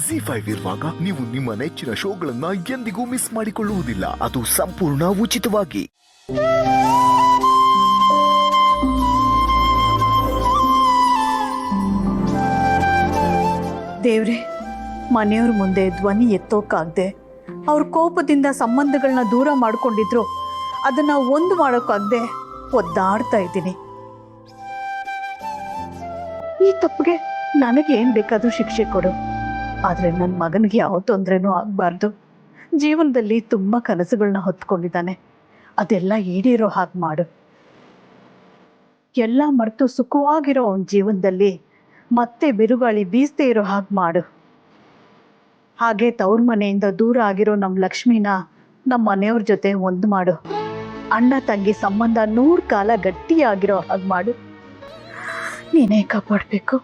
ಜಿ5 ಇರುವಾಗ ನೀವು ನಿಮ್ಮ ನೆಚ್ಚಿನ ಶೋಗಳನ್ನ ಎಂದಿಗೂ ಮಿಸ್ ಮಾಡಿಕೊಳ್ಳುವುದಿಲ್ಲ. ಅದು ಸಂಪೂರ್ಣ ಉಚಿತವಾಗಿ. ದೇವ್ರೆ, ಮನೆಯವ್ರ ಮುಂದೆ ಧ್ವನಿ ಎತ್ತೋಕ್ಕಾಗ್ದೆ ಅವ್ರ ಕೋಪದಿಂದ ಸಂಬಂಧಗಳನ್ನ ದೂರ ಮಾಡ್ಕೊಂಡಿದ್ರು, ಅದನ್ನ ಒಂದು ಮಾಡೋಕ್ಕಾಗ್ದೆ ಒದ್ದಾಡ್ತಾ ಇದ್ದೀನಿ. ಈ ತಪ್ಪಿಗೆ ನನಗೆ ಏನ್ ಬೇಕಾದ್ರೂ ಶಿಕ್ಷೆ ಕೊಡು, ಆದ್ರೆ ನನ್ನ ಮಗನಿಗೆ ಯಾವ ತೊಂದರೆನೂ ಆಗ್ಬಾರ್ದು. ಜೀವನದಲ್ಲಿ ತುಂಬಾ ಕನಸುಗಳನ್ನ ಹೊತ್ಕೊಂಡಿದ್ದಾನೆ, ಅದೆಲ್ಲ ಈಡೇರೋ ಹಾಗೆ ಮಾಡು. ಎಲ್ಲ ಮರೆತು ಸುಖವಾಗಿರೋ ಅವನ ಜೀವನದಲ್ಲಿ ಮತ್ತೆ ಬಿರುಗಾಳಿ ಬೀಸದೇ ಇರೋ ಹಾಗೆ ಮಾಡು. ಹಾಗೆ ತವ್ರ ಮನೆಯಿಂದ ದೂರ ಆಗಿರೋ ನಮ್ಮ ಲಕ್ಷ್ಮಿನ ನಮ್ಮ ಮನೆಯವ್ರ ಜೊತೆ ಒಂದು ಮಾಡು. ಅಣ್ಣ ತಂಗಿ ಸಂಬಂಧ 100 ಕಾಲ ಗಟ್ಟಿಯಾಗಿರೋ ಹಾಗೆ ಮಾಡು. ನೀನೇ ಕಾಪಾಡಬೇಕು.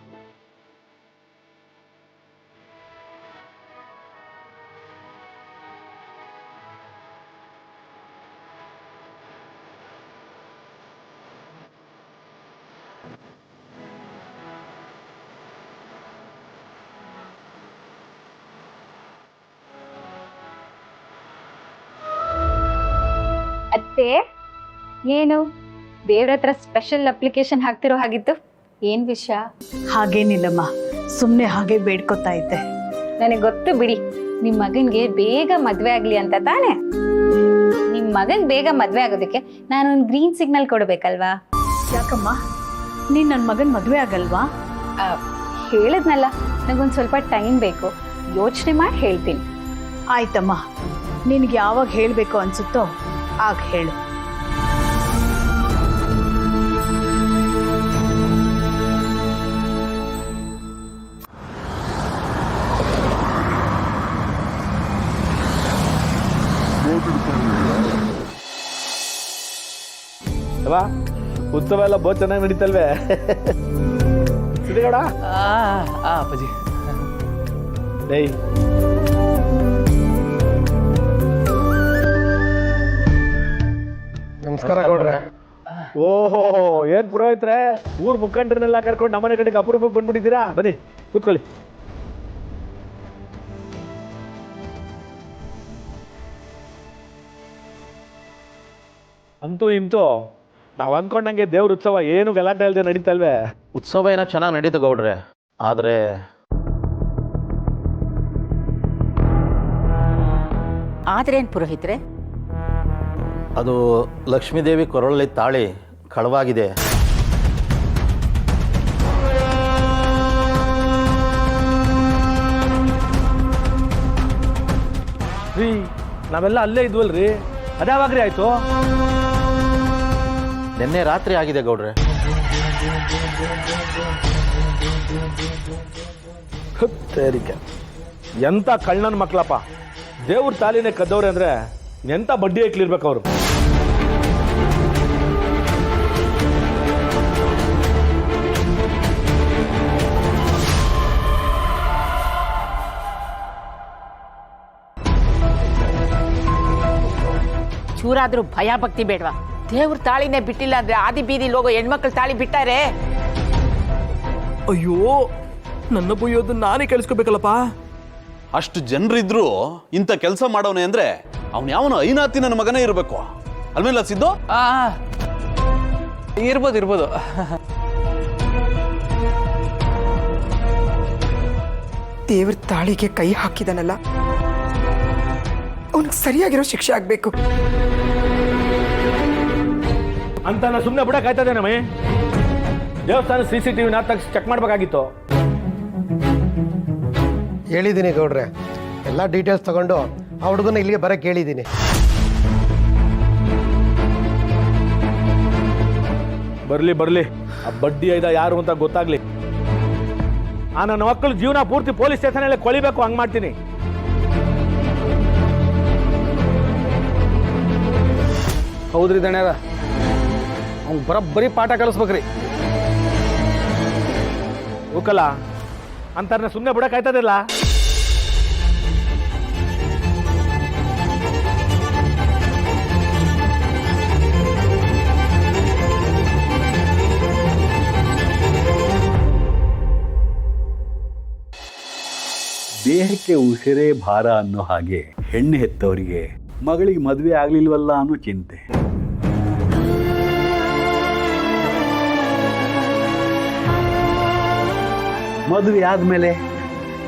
ಅತ್ತೆ, ಏನು ದೇವ್ರ ಹತ್ರ ಸ್ಪೆಷಲ್ ಅಪ್ಲಿಕೇಶನ್ ಹಾಕ್ತಿರೋ ಹಾಗಿತ್ತು? ಏನ್ ವಿಷಯ? ಹಾಗೇನಿಲ್ಲಮ್ಮ, ಸುಮ್ಮನೆ ಹಾಗೆ ಬೇಡ್ಕೊತಾ ಇದ್ದೆ. ನನಗೆ ಗೊತ್ತು ಬಿಡಿ, ನಿಮ್ ಮಗನ್ಗೆ ಬೇಗ ಮದ್ವೆ ಆಗ್ಲಿ ಅಂತ ತಾನೆ. ನಿಮ್ ಮಗನ್ ಬೇಗ ಮದ್ವೆ ಆಗೋದಕ್ಕೆ ನಾನು ಒಂದು ಗ್ರೀನ್ ಸಿಗ್ನಲ್ ಕೊಡ್ಬೇಕಲ್ವಾ? ಯಾಕಮ್ಮ, ನೀನ್ ನನ್ನ ಮಗನ್ ಮದ್ವೆ ಆಗಲ್ವಾ? ಹೇಳಿದ್ನಲ್ಲ, ನಂಗೊಂದು ಸ್ವಲ್ಪ ಟೈಮ್ ಬೇಕು, ಯೋಚನೆ ಮಾಡಿ ಹೇಳ್ತೀನಿ. ಆಯ್ತಮ್ಮ, ನಿನ್ಗೆ ಯಾವಾಗ ಹೇಳಬೇಕು ಅನ್ಸುತ್ತೋ ಆಗ ಹೇಳು. ಉತ್ಸವ ಎಲ್ಲ ಬಹು ಚೆನ್ನಾಗಿ ನಡೀತಲ್ವೇ ಸಿರಿಗೌಡ? ಅಪ್ಪಾಜಿ ಡೈ ನಮಸ್ಕಾರ ಗೌಡ್ರೆ. ಓಹೋ, ಏನ್ ಪುರೋಹಿತ್ರೆ, ಊರ್ ಮುಖಂಡರನ್ನೆಲ್ಲ ಕರ್ಕೊಂಡು ನಮ್ಮನೆ ಕಡೆಗೆ ಅಪರೂಪಕ್ಕೆ ಬಂದ್ಬಿಟ್ಟಿದ್ದೀರಾ. ಬನ್ನಿ ಕೂತ್ಕೊಳ್ಳಿ. ಅಂತೂ ಇಂತೂ ನಾವು ಅಂದ್ಕೊಂಡಂಗೆ ದೇವ್ರ ಉತ್ಸವ ಏನು ಗಲಾಟೆ ಇಲ್ಲದೆ ನಡೀತಲ್ವೇ? ಉತ್ಸವ ಏನೋ ಚೆನ್ನಾಗಿ ನಡೀತು ಗೌಡ್ರೆ, ಆದ್ರೆ ಆದ್ರೇನು ಪುರೋಹಿತ್ರೆ? ಅದು ಲಕ್ಷ್ಮೀದೇವಿ ಕೊರಳಲ್ಲಿ ತಾಳಿ ಕಳವಾಗಿದೆ. ರೀ, ನಾವೆಲ್ಲ ಅಲ್ಲೇ ಇದ್ವಲ್ರಿ, ಅದ್ಯಾವಾಗ್ರಿ ಆಯ್ತು? ನಿನ್ನೆ ರಾತ್ರಿ ಆಗಿದೆ ಗೌಡ್ರೆ. ಎಂತ ಕಳ್ಳನ ಮಕ್ಳಪ್ಪ, ದೇವ್ರ ತಾಲಿನೇ ಕದ್ದವ್ರೆ ಅಂದ್ರೆ ಎಂತ ಬಡ್ಡಿ ಹಾಕ್ಲಿರ್ಬೇಕು ಅವರು. ಚೂರಾದ್ರೂ ಭಯ ಭಕ್ತಿ ಬೇಡವಾ? ದೇವ್ರ ತಾಳಿನೇ ಬಿಟ್ಟಿಲ್ಲ ಅಂದ್ರೆ ಆದಿ ಬೀದಿಲಿ ಹೋಗೋ ಹೆಣ್ಮಕ್ಳು ತಾಳಿ ಬಿಟ್ಟಾರೆ. ಅಯ್ಯೋ, ನನ್ನ ಬುಯ್ಯೋದನ್ನ ನಾನೇ ಕೇಳಿಸ್ಕೋಬೇಕಲ್ಲಪ್ಪ. ಅಷ್ಟು ಜನರಿದ್ರು ಇಂಥ ಕೆಲಸ ಮಾಡೋನೆ ಅಂದ್ರೆ ಅವನು ಯಾವನು ಐನಾತಿ ನನ್ನ ಮಗನೇ ಇರಬೇಕು ಅಲ್ಮೇಲೆ ಸಿದ್ದು. ಇರ್ಬೋದು. ದೇವ್ರ ತಾಳಿಗೆ ಕೈ ಹಾಕಿದನಲ್ಲ, ಅವನಿಗೆ ಸರಿಯಾಗಿರೋ ಶಿಕ್ಷೆ ಆಗ್ಬೇಕು ಅಂತ ನಾ ಸುಮ್ಮನೆ ಬಿಡಕ್ಕಾಯ್ತದೆ ನಮ್ಮೇ. ದೇವಸ್ಥಾನ CCTV ತೆಗೆಸಿ ಚೆಕ್ ಮಾಡ್ಬೇಕಾಗಿತ್ತು. ಹೇಳಿದ್ದೀನಿ ಗೌಡ್ರೆ, ಎಲ್ಲ ಡೀಟೇಲ್ಸ್ ತಗೊಂಡು ಆ ಹುಡುಗನ ಇಲ್ಲಿಗೆ ಬರಕ್ಕೆ ಹೇಳಿದ್ದೀನಿ. ಬರ್ಲಿ, ಆ ಬಡ್ಡಿ ಐದ ಯಾರು ಅಂತ ಗೊತ್ತಾಗ್ಲಿ. ನನ್ನ ಮಕ್ಕಳು ಜೀವನ ಪೂರ್ತಿ ಪೊಲೀಸ್ ಸ್ಟೇಷನಲ್ಲಿ ಕೊಳಿಬೇಕು, ಹಂಗ್ ಮಾಡ್ತೀನಿ. ಹೌದ್ರಿ ದಣ್ಯಾರ, ಅವ್ನು ಬರೀ ಪಾಠ ಕಲಿಸ್ಬೇಕ್ರಿ. ಹೋಗಲ್ಲ ಅಂತಾರನ್ನ ಸುಮ್ಮನೆ ಬಿಡಕ್ಕಾಯ್ತದಿಲ್ಲ. ದೇಹಕ್ಕೆ ಉಸಿರೇ ಭಾರ ಅನ್ನೋ ಹಾಗೆ ಹೆಣ್ಣು ಹೆತ್ತವರಿಗೆ ಮಗಳಿಗೆ ಮದುವೆ ಆಗ್ಲಿಲ್ವಲ್ಲ ಅನ್ನೋ ಚಿಂತೆ. ಮದುವೆ ಆದ್ಮೇಲೆ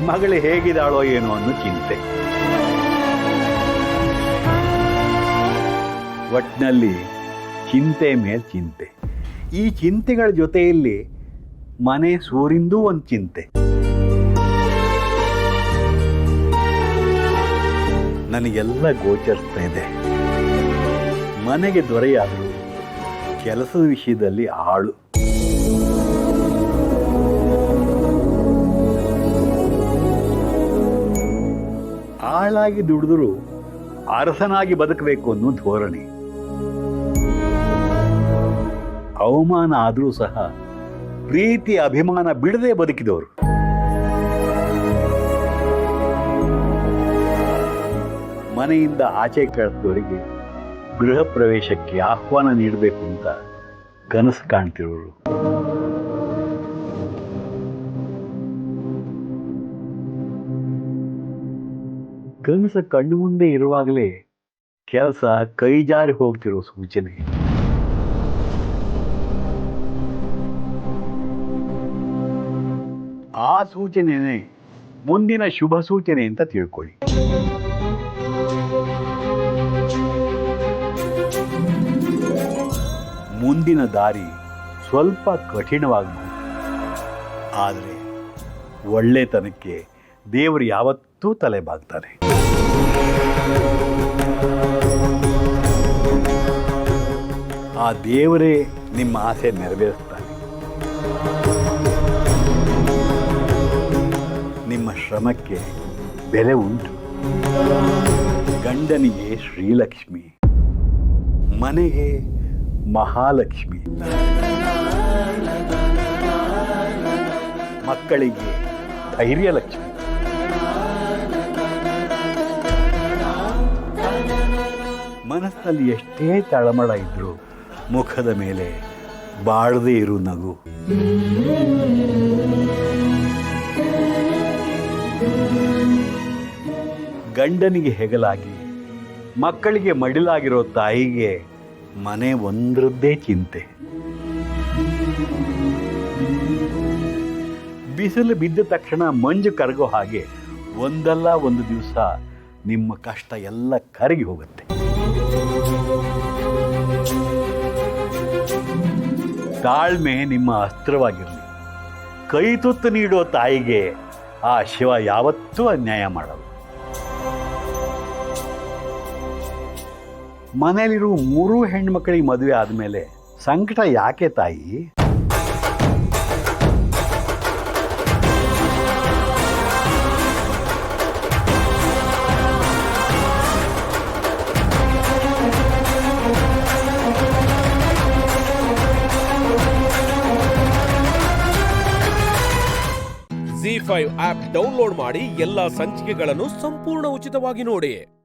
ಮಗಳು ಹೇಗಿದ್ದಾಳೋ ಏನೋ ಅನ್ನೋ ಚಿಂತೆ. ಒಟ್ಟಿನಲ್ಲಿ ಚಿಂತೆ ಮೇಲೆ ಚಿಂತೆ. ಈ ಚಿಂತೆಗಳ ಜೊತೆಯಲ್ಲಿ ಮನೆ ಸೂರಿಂದೂ ಒಂದು ಚಿಂತೆ. ನನಗೆಲ್ಲ ಗೋಚರಿಸ್ತಾ ಇದೆ. ಮನೆಗೆ ದೊರೆಯಾದರೂ ಕೆಲಸದ ವಿಷಯದಲ್ಲಿ ಆಳು. ಆಳಾಗಿ ದುಡಿದರೂ ಅರಸನಾಗಿ ಬದುಕಬೇಕು ಅನ್ನೋ ಧೋರಣೆ. ಅವಮಾನ ಆದರೂ ಸಹ ಪ್ರೀತಿ ಅಭಿಮಾನ ಬಿಡದೆ ಬದುಕಿದವರು. ಮನೆಯಿಂದ ಆಚೆ ಕಳಿಸಿದವರಿಗೆ ಗೃಹ ಪ್ರವೇಶಕ್ಕೆ ಆಹ್ವಾನ ನೀಡಬೇಕು ಅಂತ ಕನಸು ಕಾಣ್ತಿರೋರು. ಕನಸು ಕಣ್ಣು ಮುಂದೆ ಇರುವಾಗಲೇ ಕೆಲಸ ಕೈ ಜಾರಿ ಹೋಗ್ತಿರೋ ಸೂಚನೆ. ಆ ಸೂಚನೆನೇ ಮುಂದಿನ ಶುಭ ಸೂಚನೆ ಅಂತ ತಿಳ್ಕೊಳ್ಳಿ. ಮುಂದಿನ ದಾರಿ ಸ್ವಲ್ಪ ಕಠಿಣವಾಗಬಹುದು, ಆದರೆ ಒಳ್ಳೆತನಕ್ಕೆ ದೇವರು ಯಾವತ್ತೂ ತಲೆ ಬಾಗ್ತಾರೆ. ಆ ದೇವರೇ ನಿಮ್ಮ ಆಸೆ ನೆರವೇರಿಸ್ತಾನೆ. ನಿಮ್ಮ ಶ್ರಮಕ್ಕೆ ಬೆಲೆ ಉಂಟು. ಗಂಡನಿಗೆ ಶ್ರೀಲಕ್ಷ್ಮಿ, ಮನೆಗೆ ಮಹಾಲಕ್ಷ್ಮಿ, ಮಕ್ಕಳಿಗೆ ಧೈರ್ಯಲಕ್ಷ್ಮಿ. ಮನಸ್ಸಿನಲ್ಲಿ ಎಷ್ಟೇ ತಳಮಳ ಇದ್ರೂ ಮುಖದ ಮೇಲೆ ಬಾಳದೇ ಇರು ನಗು. ಗಂಡನಿಗೆ ಹೆಗಲಾಗಿ ಮಕ್ಕಳಿಗೆ ಮಡಿಲಾಗಿರೋ ತಾಯಿಗೆ ಮನೆ ಒಂದ್ರದ್ದೇ ಚಿಂತೆ. ಬಿಸಿಲು ಬಿದ್ದ ತಕ್ಷಣ ಮಂಜು ಕರಗೋ ಹಾಗೆ ಒಂದಲ್ಲ ಒಂದು ದಿವಸ ನಿಮ್ಮ ಕಷ್ಟ ಎಲ್ಲ ಕರಗಿ ಹೋಗುತ್ತೆ. ತಾಳ್ಮೆ ನಿಮ್ಮ ಅಸ್ತ್ರವಾಗಿರಲಿ. ಕೈ ತುತ್ತು ನೀಡೋ ತಾಯಿಗೆ ಆ ಶಿವ ಯಾವತ್ತೂ ಅನ್ಯಾಯ ಮಾಡಲ್ಲ. ಮನೆಯಲ್ಲಿರೋ 3 ಹೆಣ್ಮಕ್ಳಿಗೆ ಮದುವೆ ಆದಮೇಲೆ ಸಂಕಟ ಯಾಕೆ ತಾಯಿ? ZEE5 ಆಪ್ ಡೌನ್ಲೋಡ್ ಮಾಡಿ ಎಲ್ಲಾ ಸಂಚಿಕೆಗಳನ್ನು ಸಂಪೂರ್ಣ ಉಚಿತವಾಗಿ ನೋಡಿ.